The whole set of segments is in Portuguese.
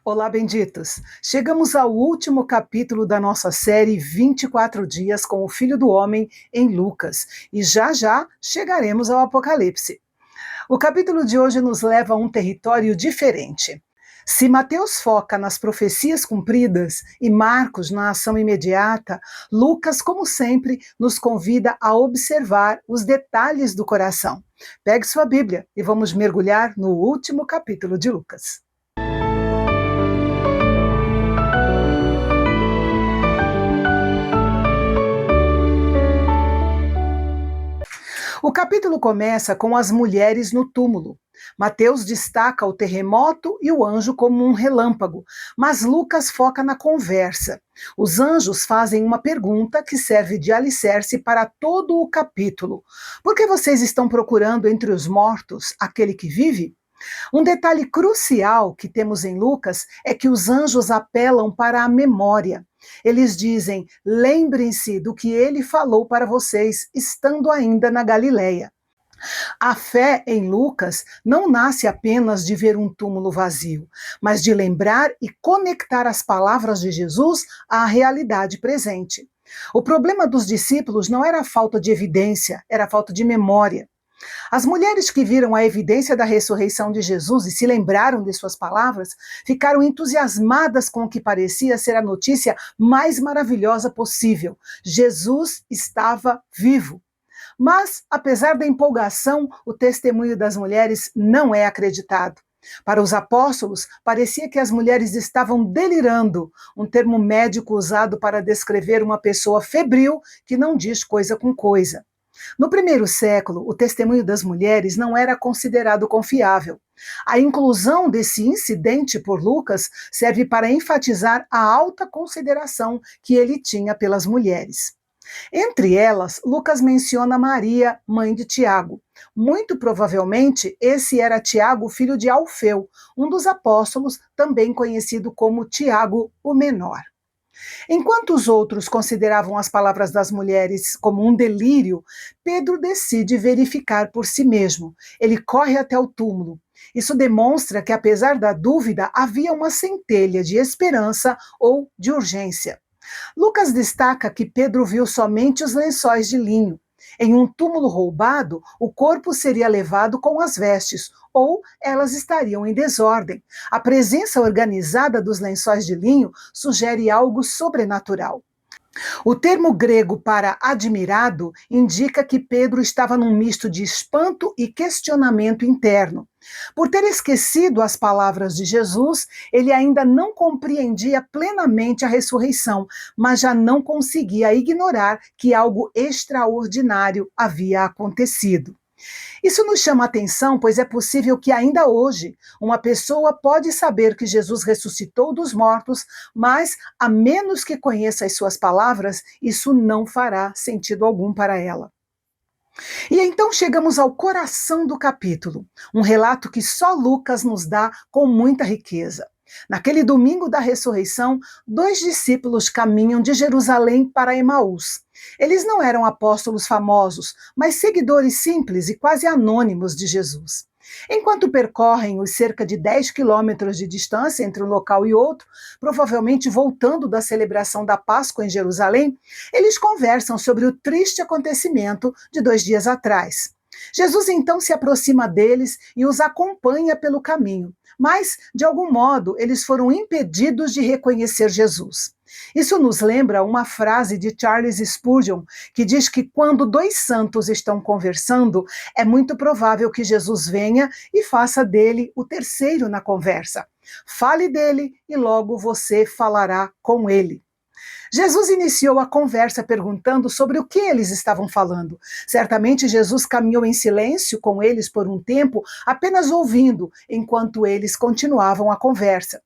Olá, benditos! Chegamos ao último capítulo da nossa série 24 Dias com o Filho do Homem em Lucas e já já chegaremos ao Apocalipse. O capítulo de hoje nos leva a um território diferente. Se Mateus foca nas profecias cumpridas e Marcos na ação imediata, Lucas, como sempre, nos convida a observar os detalhes do coração. Pegue sua Bíblia e vamos mergulhar no último capítulo de Lucas. O capítulo começa com as mulheres no túmulo. Mateus destaca o terremoto e o anjo como um relâmpago, mas Lucas foca na conversa. Os anjos fazem uma pergunta que serve de alicerce para todo o capítulo. Por que vocês estão procurando entre os mortos aquele que vive? Um detalhe crucial que temos em Lucas é que os anjos apelam para a memória. Eles dizem: lembrem-se do que ele falou para vocês, estando ainda na Galileia. A fé em Lucas não nasce apenas de ver um túmulo vazio, mas de lembrar e conectar as palavras de Jesus à realidade presente. O problema dos discípulos não era a falta de evidência, era a falta de memória. As mulheres que viram a evidência da ressurreição de Jesus e se lembraram de suas palavras, ficaram entusiasmadas com o que parecia ser a notícia mais maravilhosa possível. Jesus estava vivo. Mas, apesar da empolgação, o testemunho das mulheres não é acreditado. Para os apóstolos, parecia que as mulheres estavam delirando, um termo médico usado para descrever uma pessoa febril que não diz coisa com coisa. No primeiro século, o testemunho das mulheres não era considerado confiável. A inclusão desse incidente por Lucas serve para enfatizar a alta consideração que ele tinha pelas mulheres. Entre elas, Lucas menciona Maria, mãe de Tiago. Muito provavelmente, esse era Tiago, filho de Alfeu, um dos apóstolos, também conhecido como Tiago o Menor. Enquanto os outros consideravam as palavras das mulheres como um delírio, Pedro decide verificar por si mesmo. Ele corre até o túmulo. Isso demonstra que, apesar da dúvida, havia uma centelha de esperança ou de urgência. Lucas destaca que Pedro viu somente os lençóis de linho. Em um túmulo roubado, o corpo seria levado com as vestes, ou elas estariam em desordem. A presença organizada dos lençóis de linho sugere algo sobrenatural. O termo grego para admirado indica que Pedro estava num misto de espanto e questionamento interno. Por ter esquecido as palavras de Jesus, ele ainda não compreendia plenamente a ressurreição, mas já não conseguia ignorar que algo extraordinário havia acontecido. Isso nos chama a atenção, pois é possível que ainda hoje uma pessoa pode saber que Jesus ressuscitou dos mortos, mas a menos que conheça as suas palavras, isso não fará sentido algum para ela. E então chegamos ao coração do capítulo, um relato que só Lucas nos dá com muita riqueza. Naquele domingo da ressurreição, 2 discípulos caminham de Jerusalém para Emaús. Eles não eram apóstolos famosos, mas seguidores simples e quase anônimos de Jesus. Enquanto percorrem os cerca de 10 quilômetros de distância entre um local e outro, provavelmente voltando da celebração da Páscoa em Jerusalém, eles conversam sobre o triste acontecimento de 2 dias atrás. Jesus então se aproxima deles e os acompanha pelo caminho, mas, de algum modo, eles foram impedidos de reconhecer Jesus. Isso nos lembra uma frase de Charles Spurgeon, que diz que quando 2 santos estão conversando, é muito provável que Jesus venha e faça dele o terceiro na conversa. Fale dele e logo você falará com ele. Jesus iniciou a conversa perguntando sobre o que eles estavam falando. Certamente Jesus caminhou em silêncio com eles por um tempo, apenas ouvindo, enquanto eles continuavam a conversa.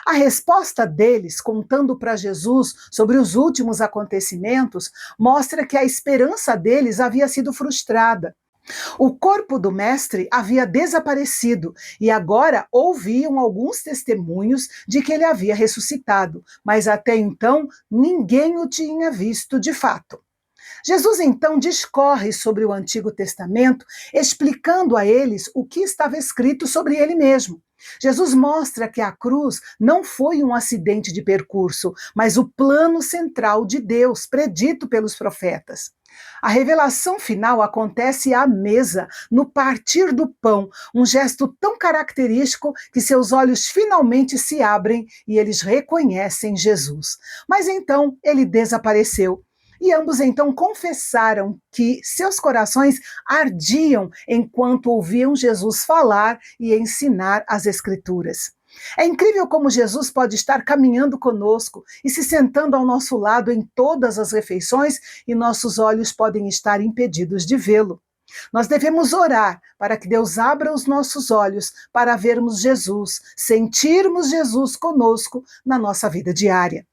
A resposta deles, contando para Jesus sobre os últimos acontecimentos, mostra que a esperança deles havia sido frustrada. O corpo do mestre havia desaparecido e agora ouviam alguns testemunhos de que ele havia ressuscitado, mas até então ninguém o tinha visto de fato. Jesus então discorre sobre o Antigo Testamento, explicando a eles o que estava escrito sobre ele mesmo. Jesus mostra que a cruz não foi um acidente de percurso, mas o plano central de Deus, predito pelos profetas. A revelação final acontece à mesa, no partir do pão, um gesto tão característico que seus olhos finalmente se abrem e eles reconhecem Jesus. Mas então ele desapareceu. E ambos então confessaram que seus corações ardiam enquanto ouviam Jesus falar e ensinar as Escrituras. É incrível como Jesus pode estar caminhando conosco e se sentando ao nosso lado em todas as refeições e nossos olhos podem estar impedidos de vê-lo. Nós devemos orar para que Deus abra os nossos olhos para vermos Jesus, sentirmos Jesus conosco na nossa vida diária.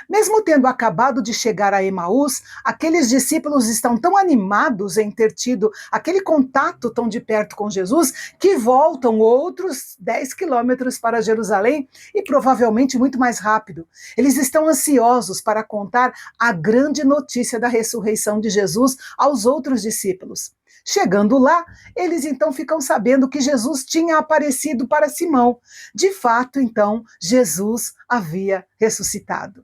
Mesmo tendo acabado de chegar a Emaús, aqueles discípulos estão tão animados em ter tido aquele contato tão de perto com Jesus que voltam outros 10 quilômetros para Jerusalém e provavelmente muito mais rápido. Eles estão ansiosos para contar a grande notícia da ressurreição de Jesus aos outros discípulos. Chegando lá, eles então ficam sabendo que Jesus tinha aparecido para Simão. De fato, então, Jesus havia ressuscitado.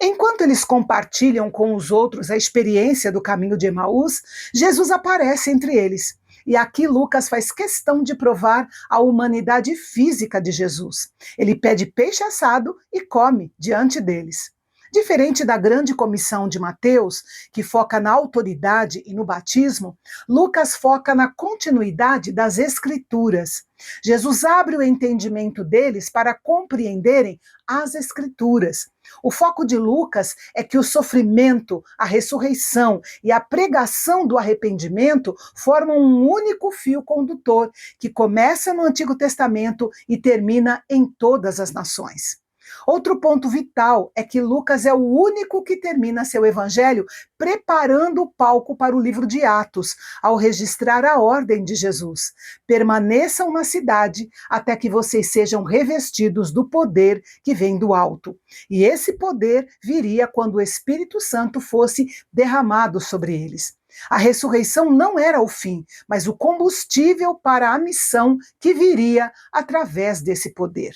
Enquanto eles compartilham com os outros a experiência do caminho de Emaús, Jesus aparece entre eles. E aqui Lucas faz questão de provar a humanidade física de Jesus. Ele pede peixe assado e come diante deles. Diferente da grande comissão de Mateus, que foca na autoridade e no batismo, Lucas foca na continuidade das Escrituras. Jesus abre o entendimento deles para compreenderem as Escrituras. O foco de Lucas é que o sofrimento, a ressurreição e a pregação do arrependimento formam um único fio condutor que começa no Antigo Testamento e termina em todas as nações. Outro ponto vital é que Lucas é o único que termina seu evangelho preparando o palco para o livro de Atos, ao registrar a ordem de Jesus. Permaneçam na cidade até que vocês sejam revestidos do poder que vem do alto. E esse poder viria quando o Espírito Santo fosse derramado sobre eles. A ressurreição não era o fim, mas o combustível para a missão que viria através desse poder.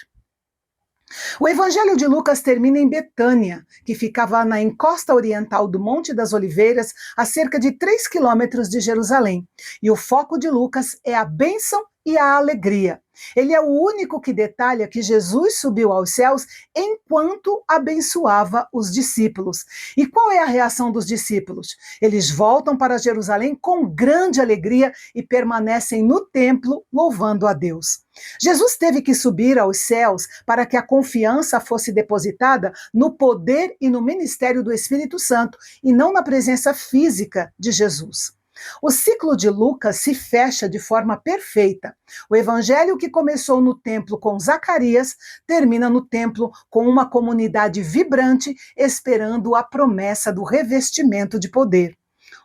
O Evangelho de Lucas termina em Betânia, que ficava na encosta oriental do Monte das Oliveiras, a cerca de 3 quilômetros de Jerusalém. E o foco de Lucas é a bênção e a alegria. Ele é o único que detalha que Jesus subiu aos céus enquanto abençoava os discípulos. E qual é a reação dos discípulos? Eles voltam para Jerusalém com grande alegria e permanecem no templo louvando a Deus. Jesus teve que subir aos céus para que a confiança fosse depositada no poder e no ministério do Espírito Santo e não na presença física de Jesus. O ciclo de Lucas se fecha de forma perfeita. O evangelho que começou no templo com Zacarias termina no templo com uma comunidade vibrante esperando a promessa do revestimento de poder.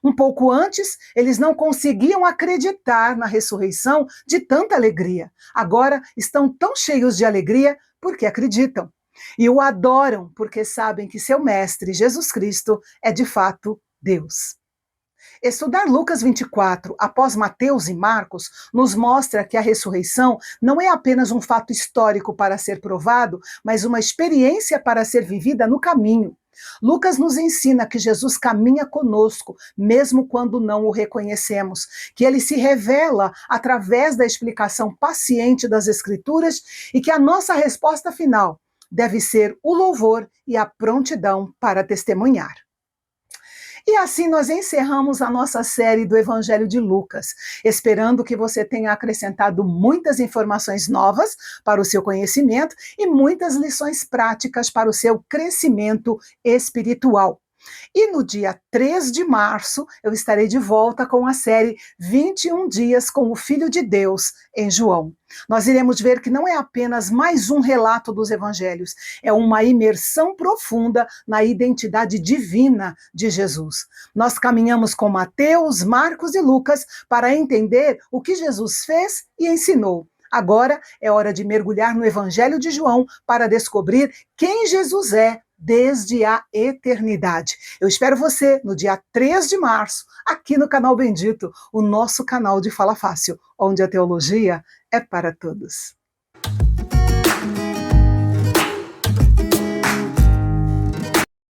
Um pouco antes, eles não conseguiam acreditar na ressurreição de tanta alegria. Agora estão tão cheios de alegria porque acreditam. E o adoram porque sabem que seu mestre, Jesus Cristo, é de fato Deus. Estudar Lucas 24, após Mateus e Marcos, nos mostra que a ressurreição não é apenas um fato histórico para ser provado, mas uma experiência para ser vivida no caminho. Lucas nos ensina que Jesus caminha conosco, mesmo quando não o reconhecemos, que ele se revela através da explicação paciente das Escrituras e que a nossa resposta final deve ser o louvor e a prontidão para testemunhar. E assim nós encerramos a nossa série do Evangelho de Lucas, esperando que você tenha acrescentado muitas informações novas para o seu conhecimento e muitas lições práticas para o seu crescimento espiritual. E no dia 3 de março, eu estarei de volta com a série 21 Dias com o Filho de Deus, em João. Nós iremos ver que não é apenas mais um relato dos evangelhos, é uma imersão profunda na identidade divina de Jesus. Nós caminhamos com Mateus, Marcos e Lucas para entender o que Jesus fez e ensinou. Agora é hora de mergulhar no Evangelho de João para descobrir quem Jesus é desde a eternidade. Eu espero você no dia 3 de março, aqui no Canal Bendito, o nosso canal de Fala Fácil, onde a teologia é para todos.